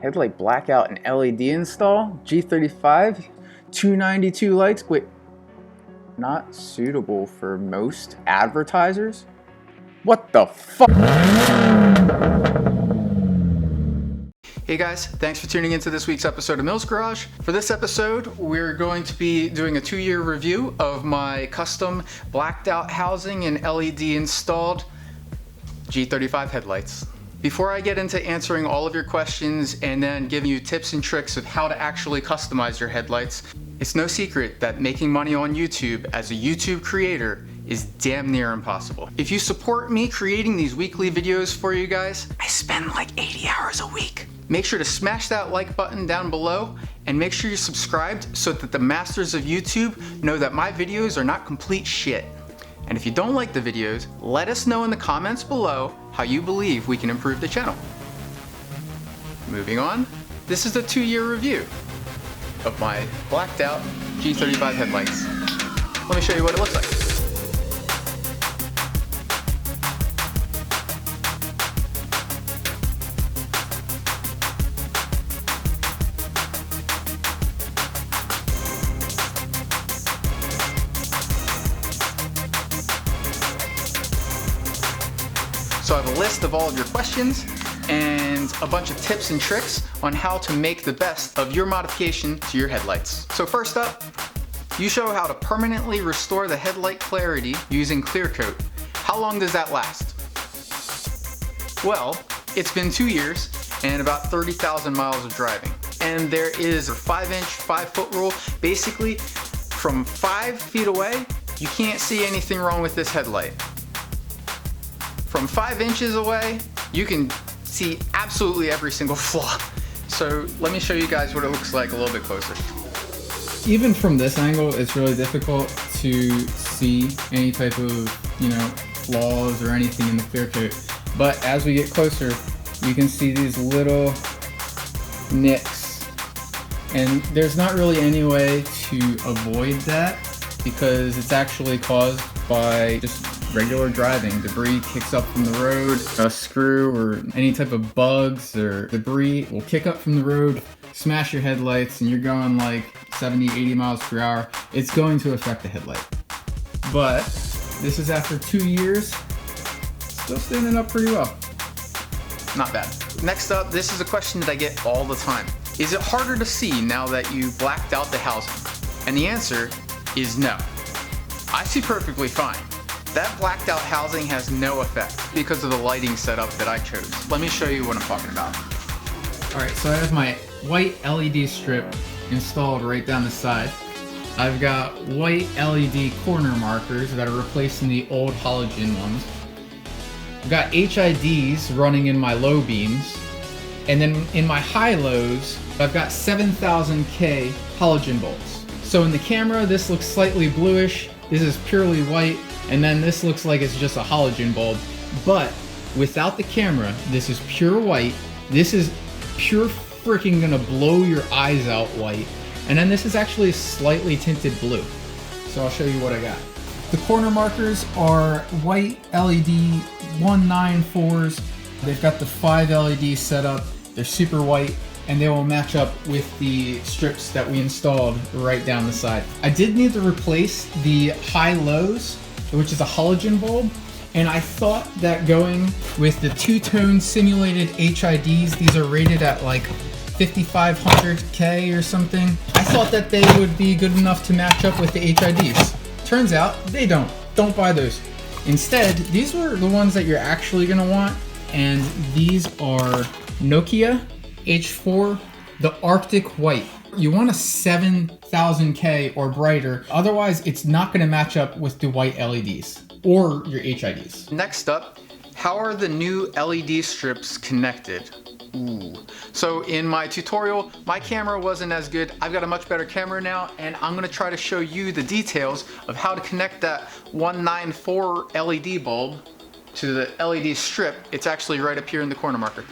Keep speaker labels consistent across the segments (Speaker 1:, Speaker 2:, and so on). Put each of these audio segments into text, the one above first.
Speaker 1: Headlight Blackout and LED install. G35, 292 lights. Wait, not suitable for most advertisers? What the fuck? Hey guys, thanks for tuning into this week's episode of Mills Garage. For this episode, we're going to be doing a 2-year review of my custom blacked out housing and LED installed G35 headlights. Before I get into answering all of your questions and then giving you tips and tricks of how to actually customize your headlights, it's no secret that making money on YouTube as a YouTube creator is damn near impossible. If you support me creating these weekly videos for you guys, I spend like 80 hours a week. Make sure to smash that like button down below and make sure you're subscribed so that the masters of YouTube know that my videos are not complete shit. And if you don't like the videos, let us know in the comments below how you believe we can improve the channel. Moving on, this is the 2-year review of my blacked out G35 headlights. Let me show you what it looks like. So I have a list of all of your questions and a bunch of tips and tricks on how to make the best of your modification to your headlights. So first up, you show how to permanently restore the headlight clarity using clear coat. How long does that last? Well, it's been 2 years and about 30,000 miles of driving. And there is a 5-inch, 5-foot rule. Basically, from 5 feet away, you can't see anything wrong with this headlight. From 5 inches away, you can see absolutely every single flaw. So let me show you guys what it looks like a little bit closer.
Speaker 2: Even from this angle, it's really difficult to see any type of, flaws or anything in the clear coat. But as we get closer, you can see these little nicks. And there's not really any way to avoid that because it's actually caused by just regular driving. Debris kicks up from the road, a screw or any type of bugs or debris will kick up from the road, smash your headlights, and you're going like 70, 80 miles per hour. It's going to affect the headlight. But this is after 2 years, still standing up pretty well.
Speaker 1: Not bad. Next up, this is a question that I get all the time. Is it harder to see now that you blacked out the housing? And the answer is no. I see perfectly fine. That blacked out housing has no effect because of the lighting setup that I chose. Let me show you what I'm talking about.
Speaker 2: Alright, so I have my white LED strip installed right down the side. I've got white LED corner markers that are replacing the old halogen ones. I've got HIDs running in my low beams. And then in my high lows, I've got 7000K halogen bulbs. So in the camera, this looks slightly bluish. This is purely white. And then this looks like it's just a halogen bulb. But without the camera, this is pure white. This is pure freaking gonna blow your eyes out white. And then this is actually slightly tinted blue. So I'll show you what I got. The corner markers are white LED 194s. They've got the 5 LEDs set up. They're super white and they will match up with the strips that we installed right down the side. I did need to replace the high lows, which is a halogen bulb, and I thought that going with the two-tone simulated HIDs, these are rated at like 5500K or something, I thought that they would be good enough to match up with the HIDs. Turns out they don't. Don't buy those. Instead, these were the ones that you're actually gonna want, and these are Nokia H4, the Arctic White. You want a 7000K or brighter, otherwise it's not going to match up with the white LEDs or your HIDs.
Speaker 1: Next up, how are the new LED strips connected? So in my tutorial, my camera wasn't as good. I've got a much better camera now, and I'm going to try to show you the details of how to connect that 194 LED bulb to the LED strip. It's actually right up here in the corner marker.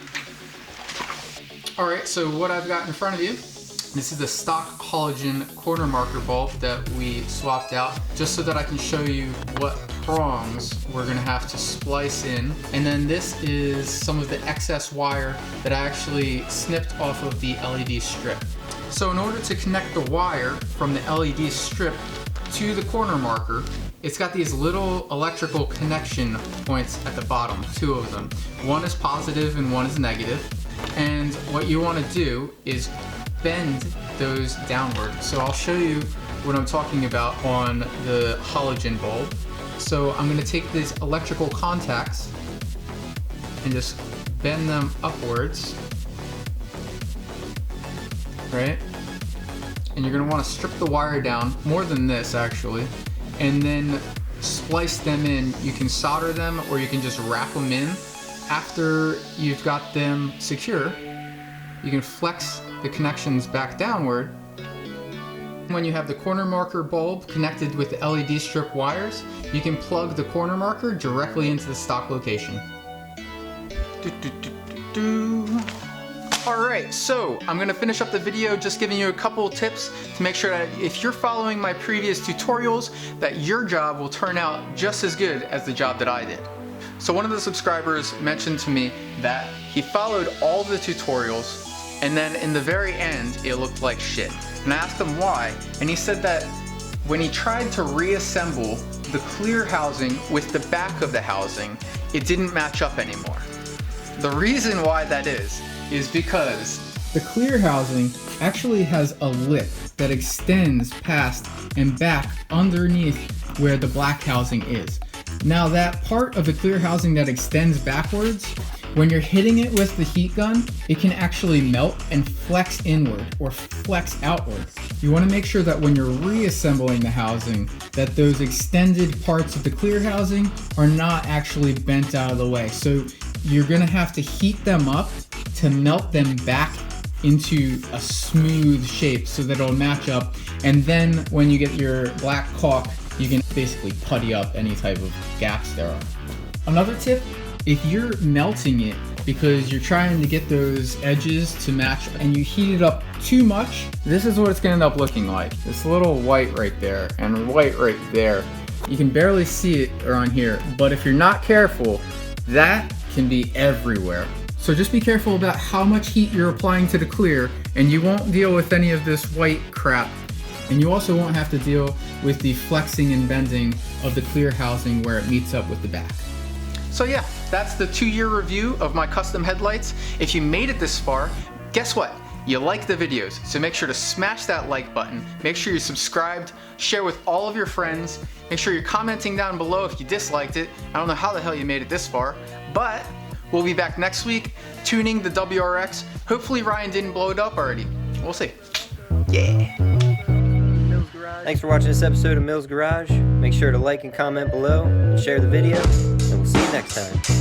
Speaker 1: Alright, so what I've got in front of you, this is the stock halogen corner marker bulb that we swapped out, just so that I can show you what prongs we're gonna have to splice in. And then this is some of the excess wire that I actually snipped off of the LED strip. So in order to connect the wire from the LED strip to the corner marker, it's got these little electrical connection points at the bottom, 2 of them. One is positive and one is negative. And what you want to do is bend those downward. So I'll show you what I'm talking about on the halogen bulb. So I'm going to take these electrical contacts and just bend them upwards, right? And you're going to want to strip the wire down, more than this actually, and then splice them in. You can solder them or you can just wrap them in. After you've got them secure, you can flex the connections back downward. When you have the corner marker bulb connected with the LED strip wires, you can plug the corner marker directly into the stock location. Alright, so I'm going to finish up the video just giving you a couple tips to make sure that if you're following my previous tutorials, that your job will turn out just as good as the job that I did. So one of the subscribers mentioned to me that he followed all the tutorials and then in the very end it looked like shit. And I asked him why, and he said that when he tried to reassemble the clear housing with the back of the housing, it didn't match up anymore. The reason why that is because
Speaker 2: the clear housing actually has a lip that extends past and back underneath where the black housing is. Now that part of the clear housing that extends backwards, when you're hitting it with the heat gun, it can actually melt and flex inward or flex outward. You want to make sure that when you're reassembling the housing, that those extended parts of the clear housing are not actually bent out of the way. So you're going to have to heat them up to melt them back into a smooth shape so that it'll match up. And then when you get your black caulk, you can basically putty up any type of gaps there are. Another tip, if you're melting it because you're trying to get those edges to match and you heat it up too much, this is what it's going to end up looking like. This little white right there and white right there. You can barely see it around here, but if you're not careful, that can be everywhere. So just be careful about how much heat you're applying to the clear, and you won't deal with any of this white crap. And you also won't have to deal with the flexing and bending of the clear housing where it meets up with the back.
Speaker 1: So yeah, that's the 2-year review of my custom headlights. If you made it this far, guess what? You like the videos, so make sure to smash that like button. Make sure you're subscribed, share with all of your friends. Make sure you're commenting down below if you disliked it. I don't know how the hell you made it this far, but we'll be back next week tuning the WRX. Hopefully Ryan didn't blow it up already. We'll see. Yeah.
Speaker 3: Thanks for watching this episode of Mills Garage. Make sure to like and comment below and share the video, and we'll see you next time.